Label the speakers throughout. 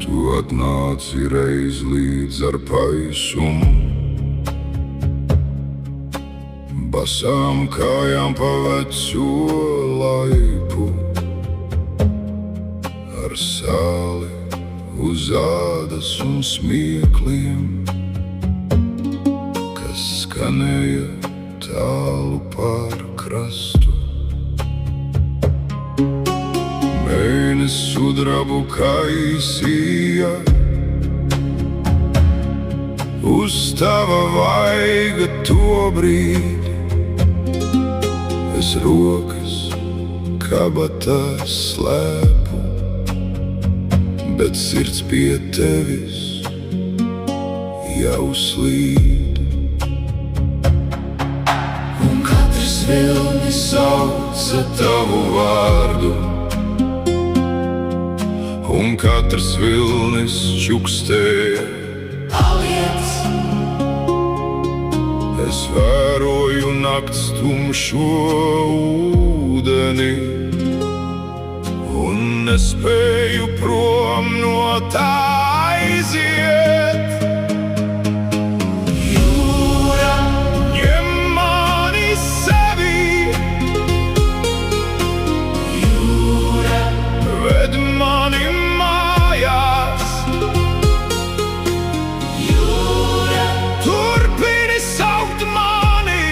Speaker 1: Tu atnāci reiz līdz ar paisumu, basām kājām pa veco laipu, ar sāli uz ādas un smiekliem, kas skanēja tālu pār krastu. Mēnesis sudrabu kaisīja uz tava vaiga to brīdi. Es rokas kabatā slēpu, bet sirds pie tevis jau slīd. Un katrs vilnis sauca tavu vārdu, un katrs vilnis čukstēja aliens. Es vēroju nakts tumšo ūdeni un nespēju prom no tā aiziet. Jūra, ņem mani sevī, jūra, ved mani mājās, jūra, turpini saukt mani,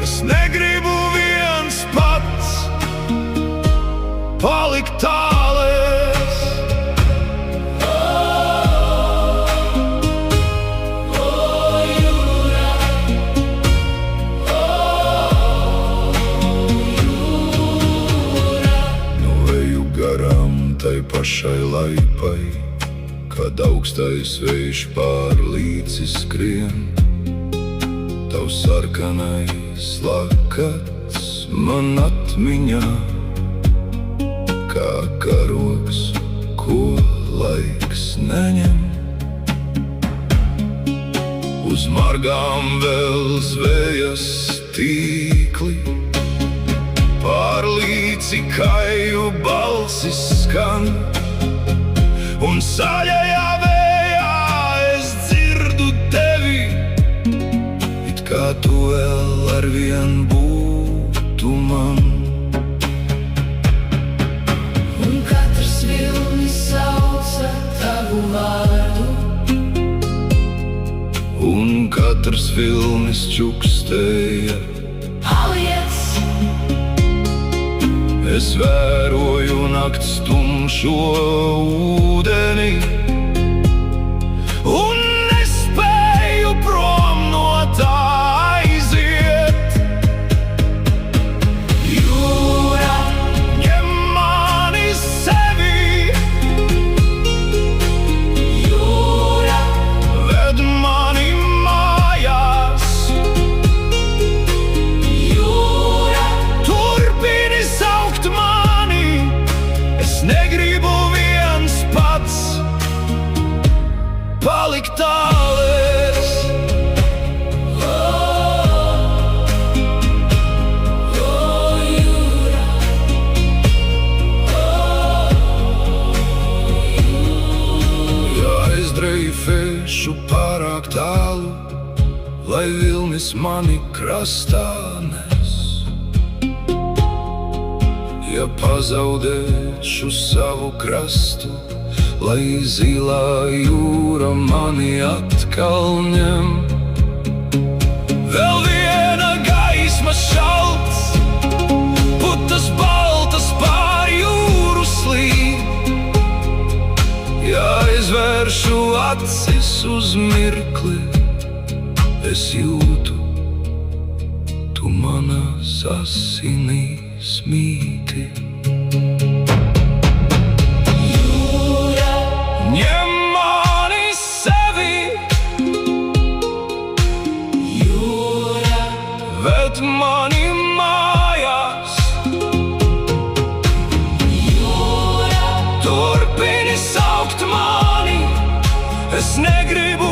Speaker 1: es negribu viens pats palikt tālēs. Jūra, jūra. Nu eju garām tai pašai laipai, kad augstais vējš pārlīdzi skrien. Tavs sarkanais lakats man atmiņā, kā karogs, ko laiks neņem. Uz margām vēl zvejas tīkli, pārlīdzi kaju balsis skan, un saļajā vējā es dzirdu tevi, it kā tu vēl arvien būtu man. Sauca tavu vārdu, un katrs vilnis čukstēja aliens. Es vēroju nakts tumšo ūdeni un nespēju prom no tā aiziet. Jūra, ņem mani sevī, jūra, ved mani mājās, jūra, turpini saukt mani, es negribu viens pats palikt tālēs. Ja aizdreifēšu pārāk tālu, lai vilnis mani krastā nes, ja pazaudēšu savu krastu, lai zilā jūra mani atkal ņem. Vēl viena gaisma šalts, putas baltas pār jūru slīd. Ja aizvēršu acis uz mirkli, es jūtu, tu manās asinīs mīti. Ņem mani sevī, jūra, ved mani mājās, jūra, turpini saukt mani, es negribu